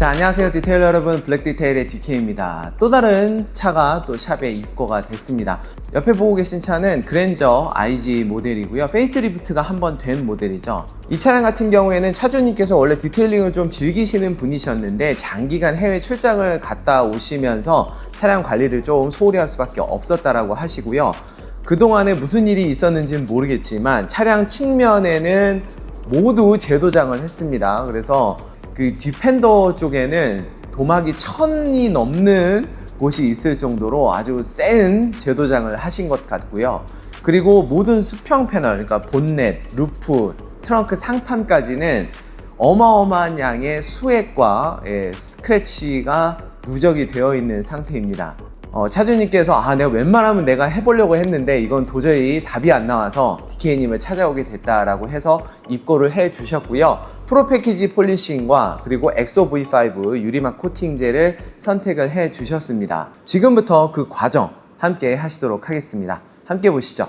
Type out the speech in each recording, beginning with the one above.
자, 안녕하세요 디테일러 여러분, 블랙디테일의 DK입니다. 또 다른 차가 또 샵에 입고가 됐습니다. 옆에 보고 계신 차는 그랜저 IG 모델이고요, 페이스리프트가 한 번 된 모델이죠. 이 차량 같은 경우에는 차주님께서 원래 디테일링을 좀 즐기시는 분이셨는데 장기간 해외 출장을 갔다 오시면서 차량 관리를 좀 소홀히 할 수밖에 없었다라고 하시고요. 그동안에 무슨 일이 있었는지는 모르겠지만 차량 측면에는 모두 재도장을 했습니다. 그래서 그 뒷펜더 쪽에는 도막이 1000이 넘는 곳이 있을 정도로 아주 센 재도장을 하신 것 같고요. 그리고 모든 수평 패널, 그러니까 본넷, 루프, 트렁크 상판까지는 어마어마한 양의 수액과 스크래치가 누적이 되어 있는 상태입니다. 차주님께서 내가 웬만하면 내가 해보려고 했는데 이건 도저히 답이 안 나와서 DK님을 찾아오게 됐다라고 해서 입고를 해 주셨고요. 프로 패키지 폴리싱과 그리고 엑소 V5 유리막 코팅제를 선택을 해 주셨습니다. 지금부터 그 과정 함께 하시도록 하겠습니다. 함께 보시죠.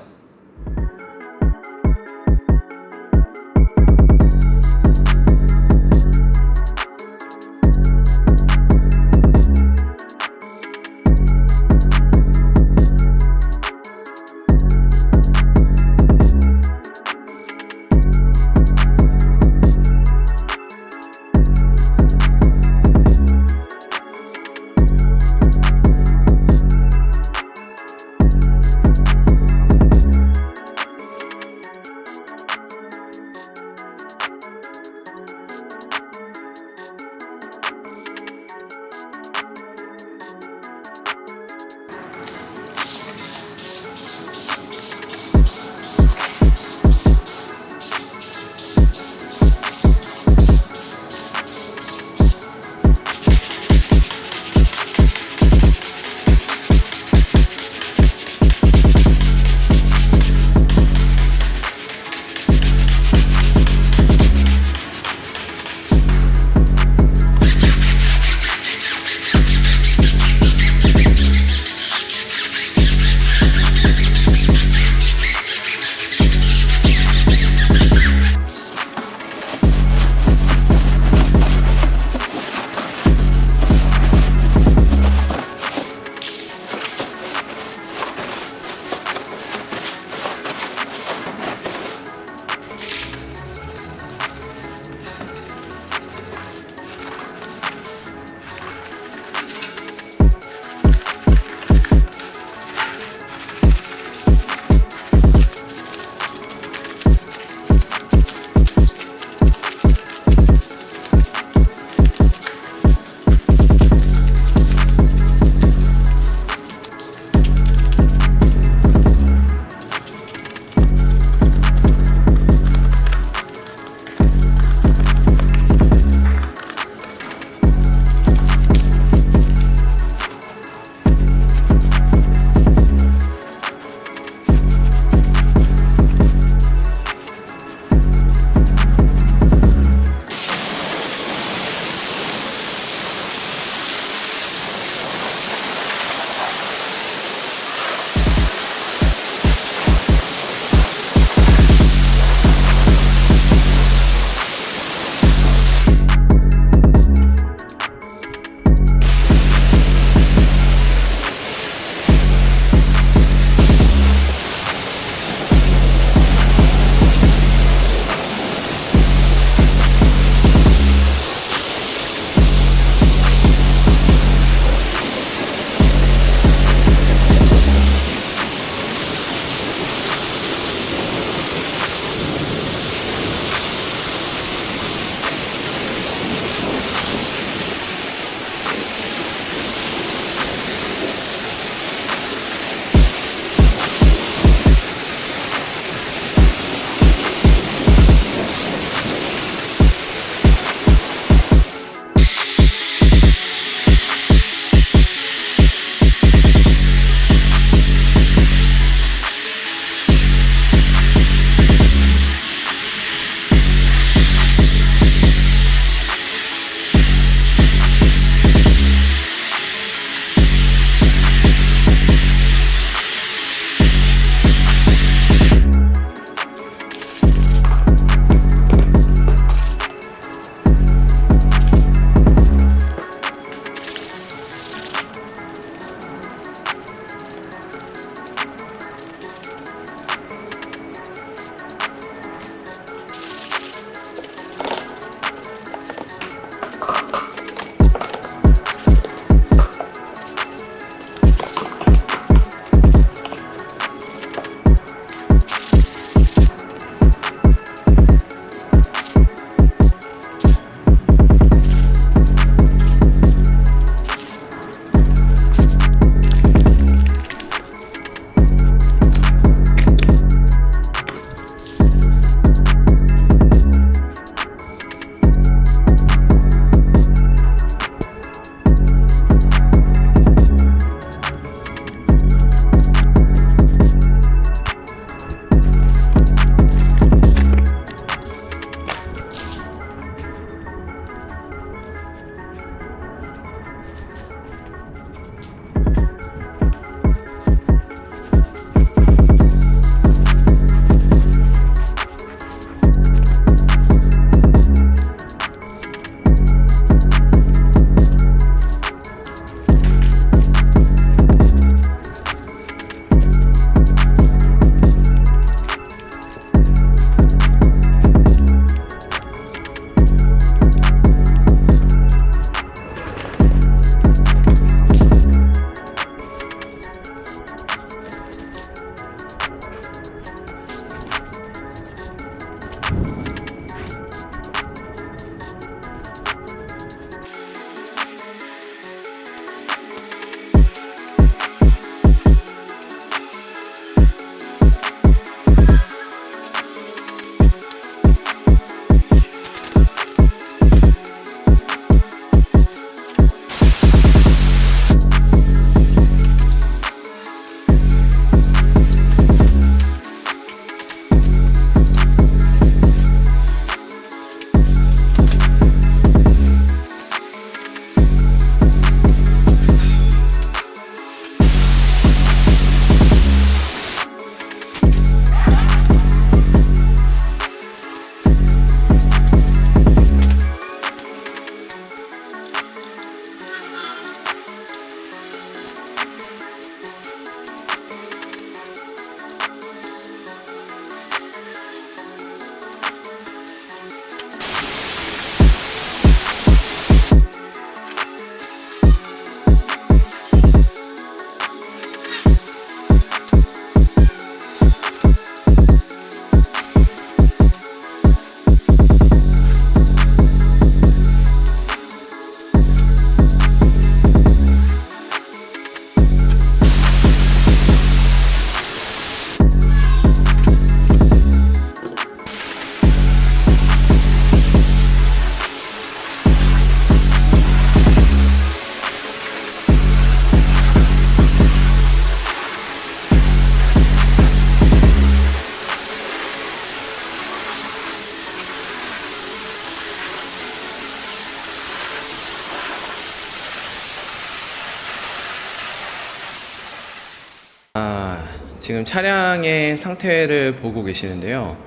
지금 차량의 상태를 보고 계시는데요.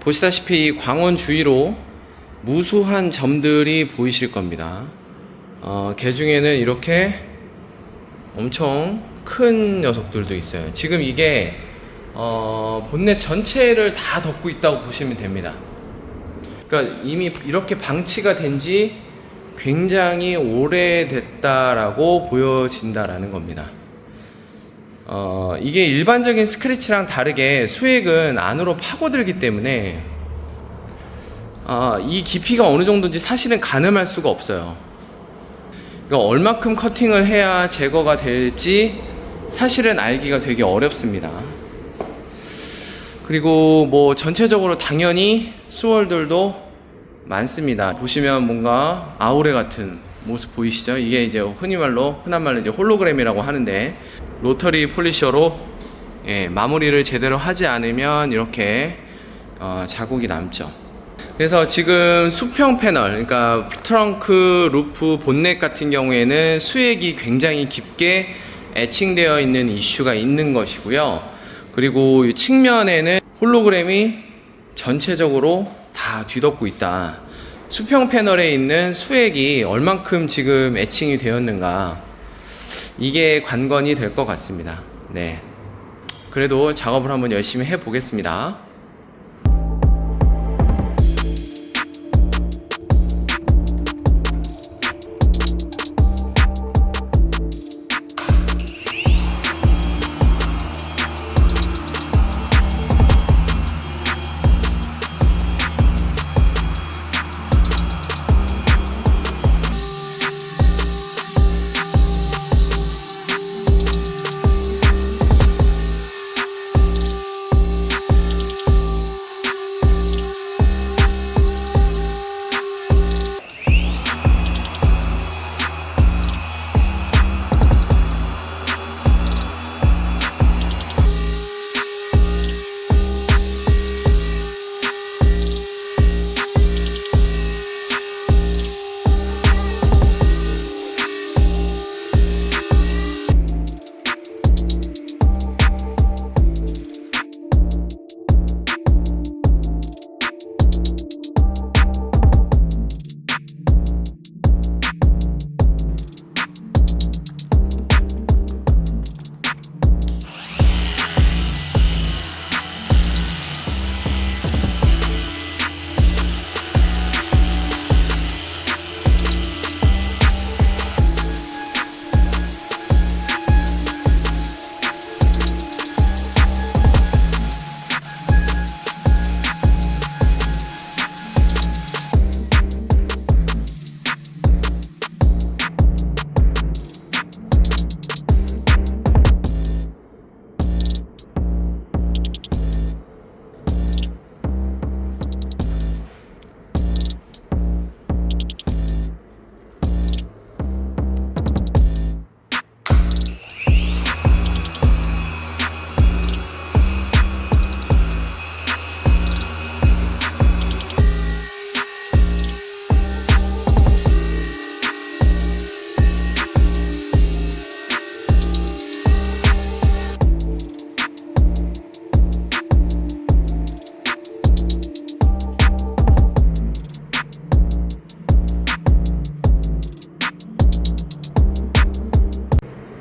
보시다시피 광원 주위로 무수한 점들이 보이실 겁니다. 개 중에는 이렇게 엄청 큰 녀석들도 있어요. 지금 이게 본넷 전체를 다 덮고 있다고 보시면 됩니다. 그러니까 이미 이렇게 방치가 된 지 굉장히 오래됐다라고 보여진다라는 겁니다. 이게 일반적인 스크래치랑 다르게 수액은 안으로 파고들기 때문에 이 깊이가 어느 정도인지 사실은 가늠할 수가 없어요. 그러니까 얼마큼 커팅을 해야 제거가 될지 사실은 알기가 되게 어렵습니다. 그리고 뭐 전체적으로 당연히 스월들도 많습니다. 보시면 뭔가 아우레 같은 모습 보이시죠? 이게 이제 흔한 말로 이제 홀로그램이라고 하는데, 로터리 폴리셔로 마무리를 제대로 하지 않으면 이렇게 자국이 남죠. 그래서 지금 수평 패널, 그러니까 트렁크, 루프, 본넷 같은 경우에는 수액이 굉장히 깊게 애칭되어 있는 이슈가 있는 것이고요. 그리고 이 측면에는 홀로그램이 전체적으로 다 뒤덮고 있다. 수평 패널에 있는 수액이 얼만큼 지금 애칭이 되었는가, 이게 관건이 될 것 같습니다. 네. 그래도 작업을 한번 열심히 해 보겠습니다.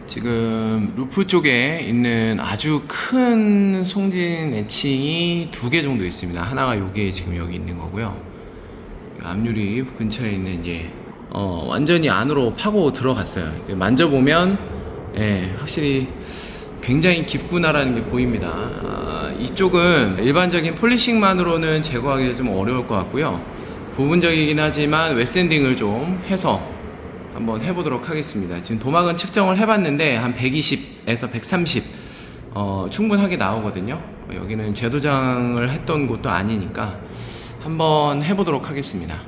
지금 루프 쪽에 있는 아주 큰 송진 애칭이 2개 정도 있습니다. 하나가 요게 지금 여기 있는 거고요. 앞유리 근처에 있는 이제 완전히 안으로 파고 들어갔어요. 만져보면 확실히 굉장히 깊구나라는 게 보입니다. 이쪽은 일반적인 폴리싱만으로는 제거하기가 좀 어려울 것 같고요. 부분적이긴 하지만 웨샌딩을 좀 해서 한번 해보도록 하겠습니다. 지금 도막은 측정을 해봤는데 한 120에서 130 충분하게 나오거든요. 여기는 재도장을 했던 곳도 아니니까 한번 해보도록 하겠습니다.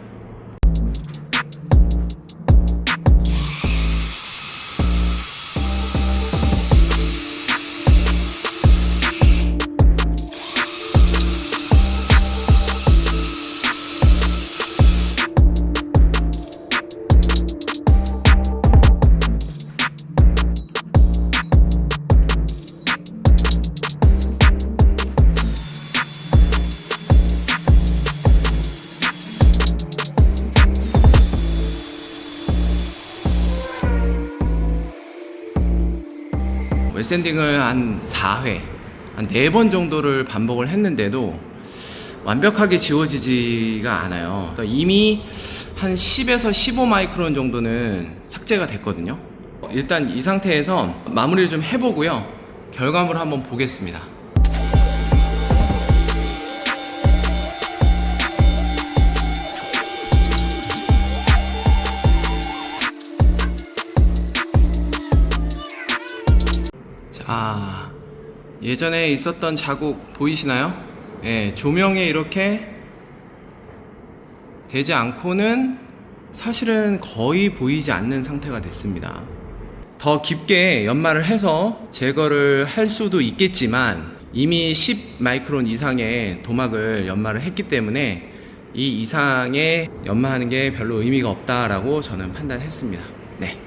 웹샌딩을 한 4회, 한 4번 정도를 반복을 했는데도 완벽하게 지워지지가 않아요. 이미 한 10에서 15 마이크론 정도는 삭제가 됐거든요. 일단 이 상태에서 마무리를 좀 해보고요. 결과물을 한번 보겠습니다. 자, 예전에 있었던 자국 보이시나요? 예, 조명에 이렇게 되지 않고는 사실은 거의 보이지 않는 상태가 됐습니다. 더 깊게 연마를 해서 제거를 할 수도 있겠지만 이미 10 마이크론 이상의 도막을 연마를 했기 때문에 이 이상의 연마하는 게 별로 의미가 없다라고 저는 판단했습니다. 네.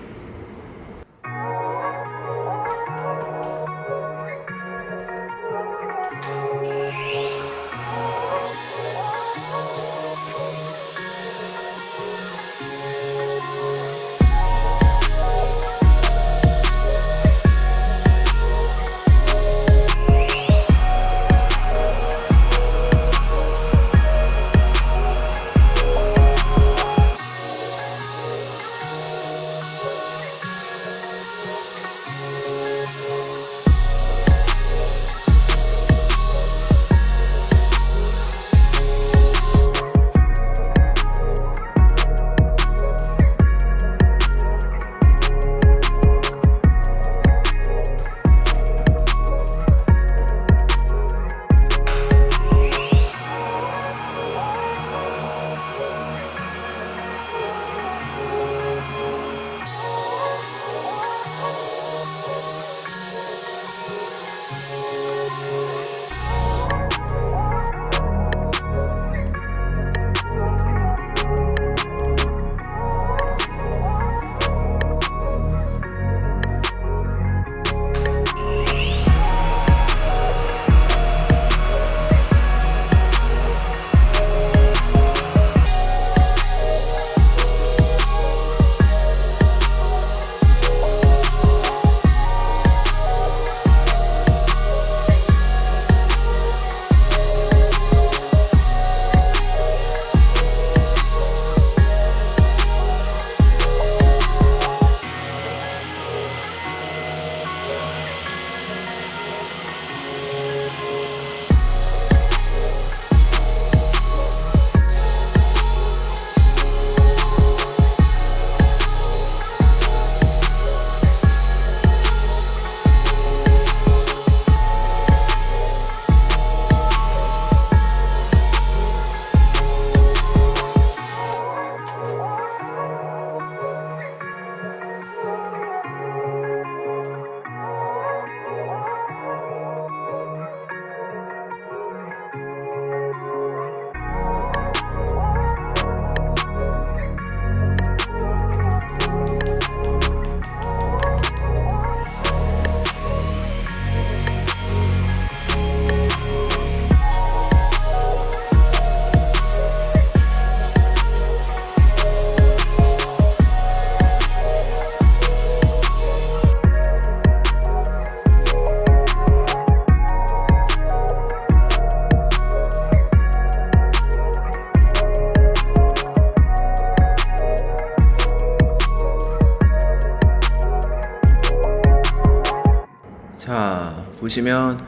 자, 보시면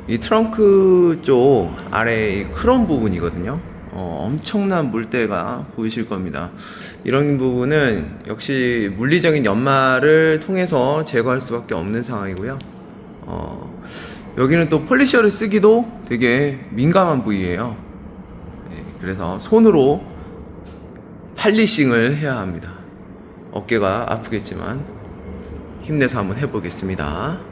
이 트렁크 쪽 아래 크롬 부분이거든요. 엄청난 물때가 보이실 겁니다. 이런 부분은 역시 물리적인 연마를 통해서 제거할 수밖에 없는 상황이고요. 여기는 또 폴리셔를 쓰기도 되게 민감한 부위예요. 네, 그래서 손으로 팔리싱을 해야 합니다. 어깨가 아프겠지만 힘내서 한번 해보겠습니다.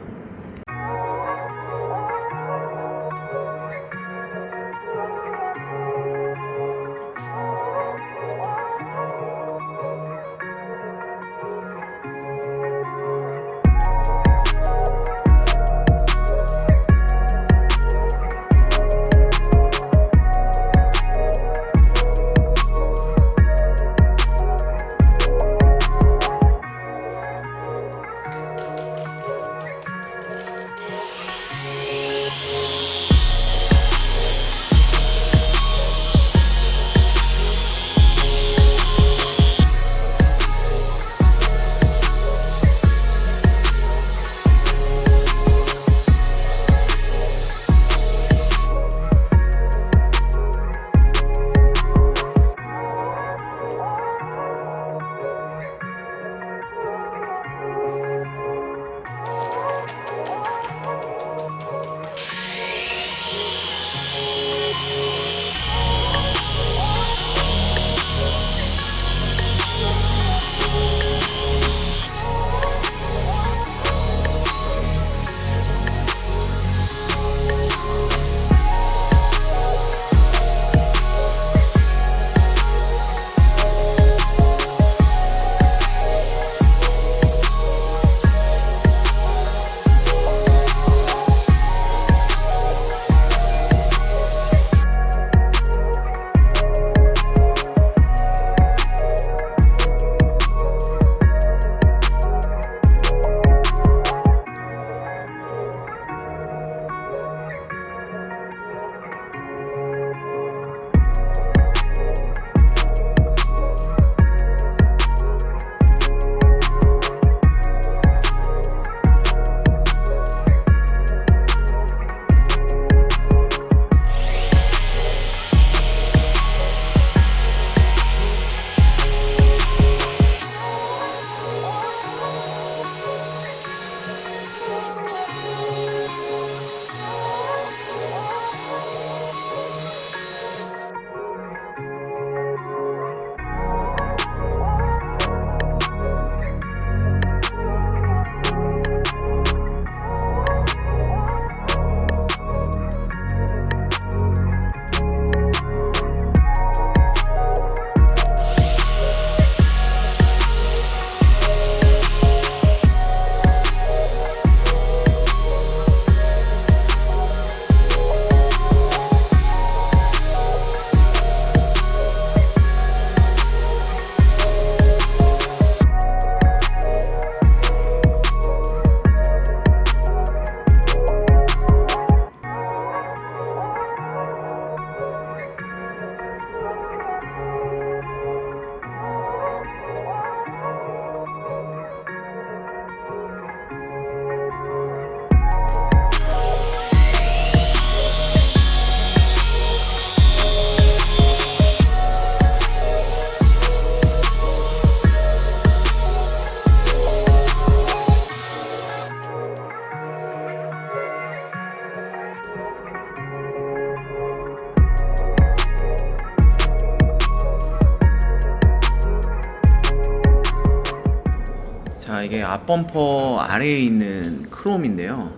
자, 이게 앞범퍼 아래에 있는 크롬인데요,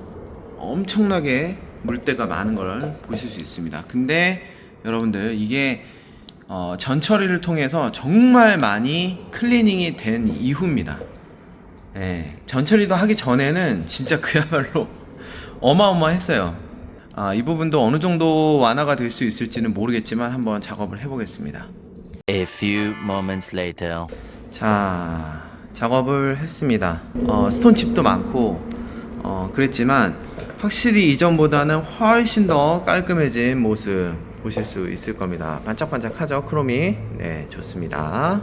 엄청나게 물때가 많은 걸 보실 수 있습니다. 근데 여러분들 이게 전 처리를 통해서 정말 많이 클리닝이 된 이후입니다. 예, 전 처리도 하기 전에는 진짜 그야말로 어마어마했어요. 이 부분도 어느 정도 완화가 될 수 있을지는 모르겠지만 한번 작업을 해보겠습니다. A few moments later. 자, 작업을 했습니다. 스톤칩도 많고 그랬지만 확실히 이전보다는 훨씬 더 깔끔해진 모습 보실 수 있을 겁니다. 반짝반짝하죠, 크롬이. 네, 좋습니다.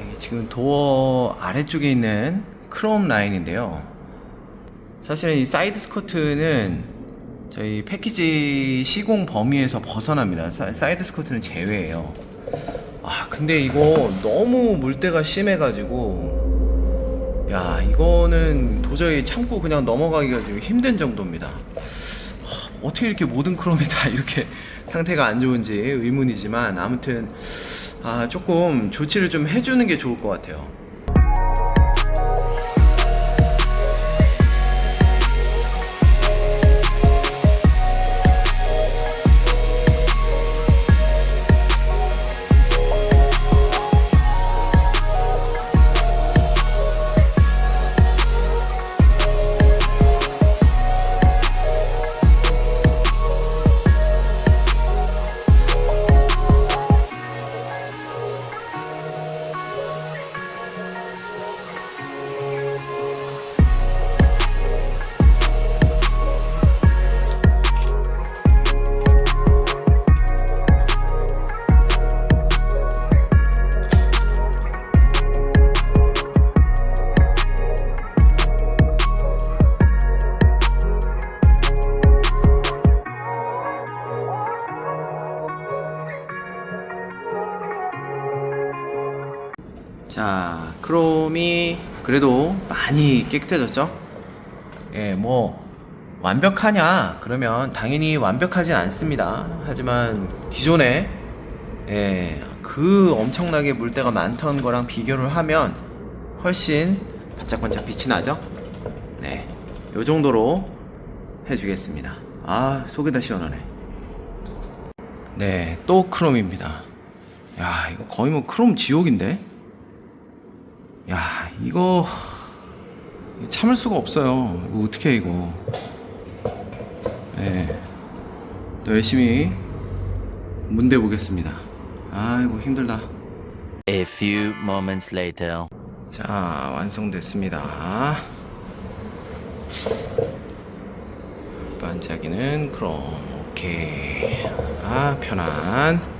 이게 지금 도어 아래쪽에 있는 크롬 라인인데요, 사실은 이 사이드 스커트는 저희 패키지 시공 범위에서 벗어납니다. 사이드 스커트는 제외예요. 근데 이거 너무 물때가 심해가지고, 야, 이거는 도저히 참고 그냥 넘어가기가 좀 힘든 정도입니다. 어떻게 이렇게 모든 크롬이 다 이렇게 상태가 안 좋은지 의문이지만, 아무튼 조금 조치를 좀 해주는 게 좋을 것 같아요. 자, 크롬이 그래도 많이 깨끗해졌죠? 예, 뭐 완벽하냐? 그러면 당연히 완벽하진 않습니다. 하지만 기존에 그 엄청나게 물때가 많던 거랑 비교를 하면 훨씬 반짝반짝 빛이 나죠? 네, 요 정도로 해주겠습니다. 속이 다 시원하네. 네, 또 크롬입니다. 야, 이거 거의 뭐 크롬 지옥인데? 야, 이거 참을 수가 없어요. 이거 어떻게 해, 이거. 네, 또 열심히 문대 보겠습니다. 아이고, 힘들다. A few moments later. 자, 완성됐습니다. 반짝이는 크롬. 오케이. 편안.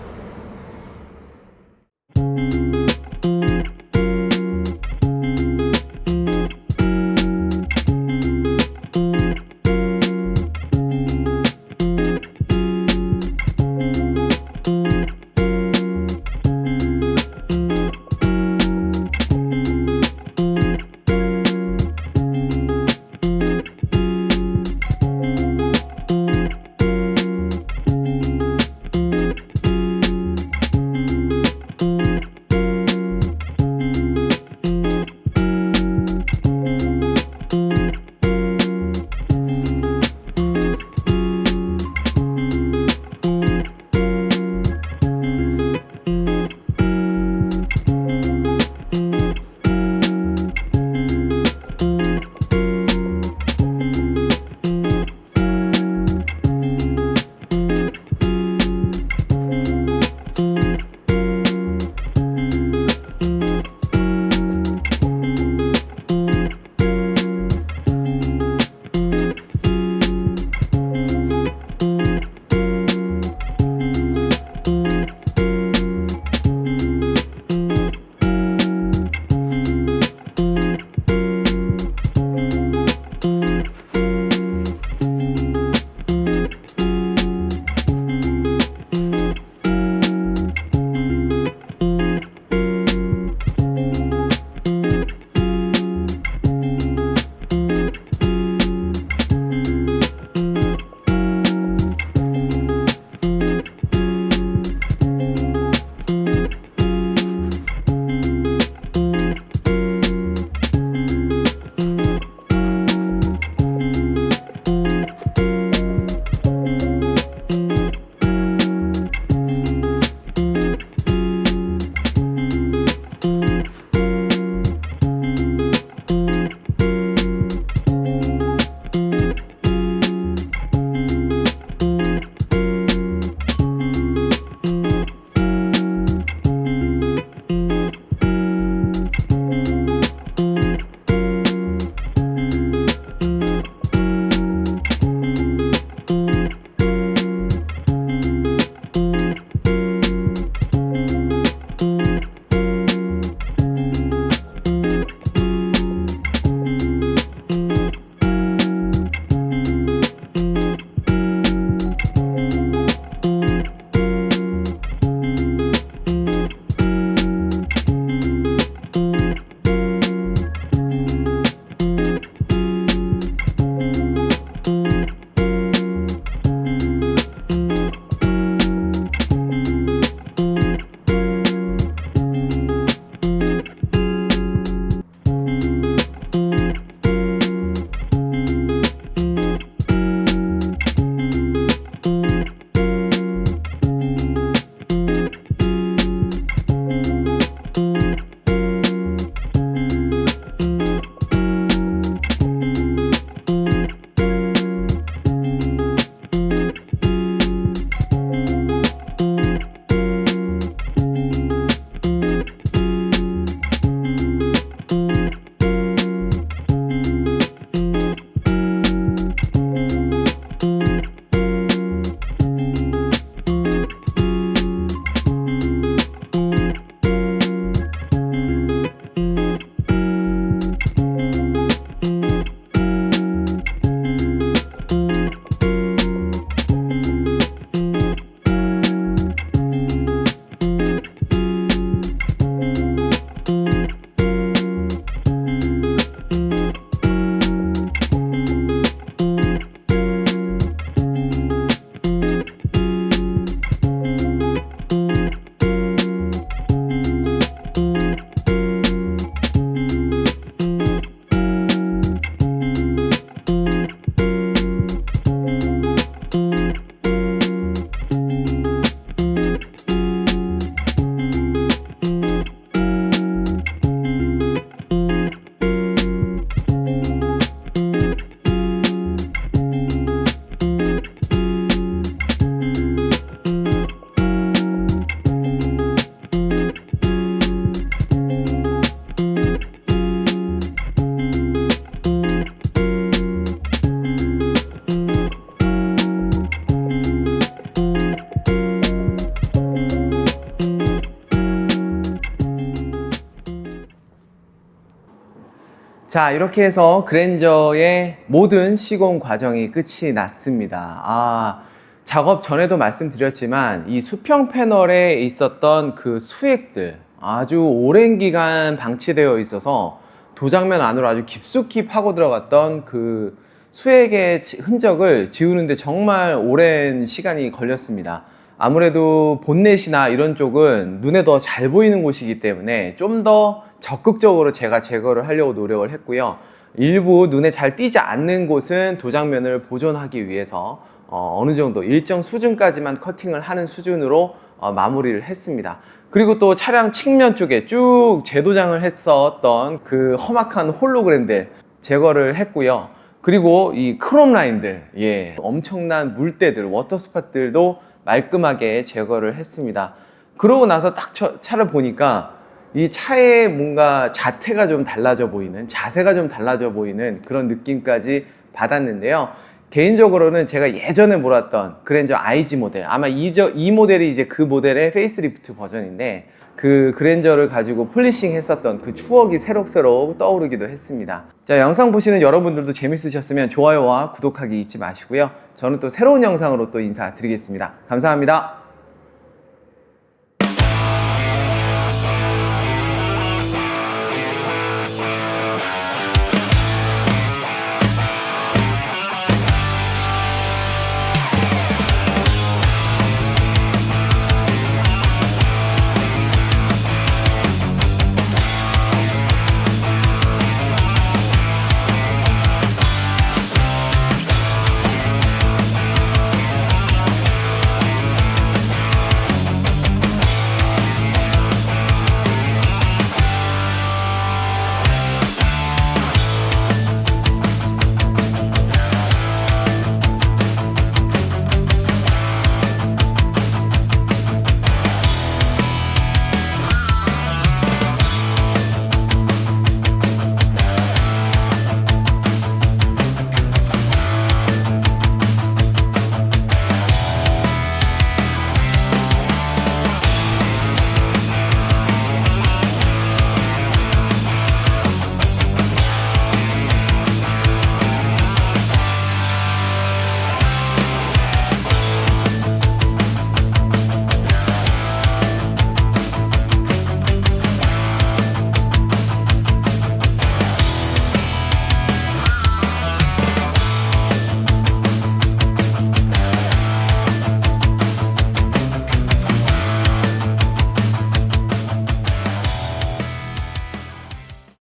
자, 이렇게 해서 그랜저의 모든 시공 과정이 끝이 났습니다. 작업 전에도 말씀드렸지만 이 수평 패널에 있었던 그 수액들 아주 오랜 기간 방치되어 있어서 도장면 안으로 아주 깊숙이 파고 들어갔던 그 수액의 흔적을 지우는데 정말 오랜 시간이 걸렸습니다. 아무래도 본넷이나 이런 쪽은 눈에 더 잘 보이는 곳이기 때문에 좀 더 적극적으로 제가 제거를 하려고 노력을 했고요. 일부 눈에 잘 띄지 않는 곳은 도장면을 보존하기 위해서 어느 정도 일정 수준까지만 커팅을 하는 수준으로 마무리를 했습니다. 그리고 또 차량 측면 쪽에 쭉 재도장을 했었던 그 험악한 홀로그램들 제거를 했고요. 그리고 이 크롬 라인들, 엄청난 물때들, 워터스팟들도 말끔하게 제거를 했습니다. 그러고 나서 딱 차를 보니까 이 차의 뭔가 자태가 좀 달라져 보이는, 자세가 좀 달라져 보이는 그런 느낌까지 받았는데요. 개인적으로는 제가 예전에 몰았던 그랜저 IG 모델, 아마 이 모델이 이제 그 모델의 페이스리프트 버전인데 그 그랜저를 가지고 폴리싱 했었던 그 추억이 새록새록 떠오르기도 했습니다. 자, 영상 보시는 여러분들도 재밌으셨으면 좋아요와 구독하기 잊지 마시고요. 저는 또 새로운 영상으로 또 인사드리겠습니다. 감사합니다.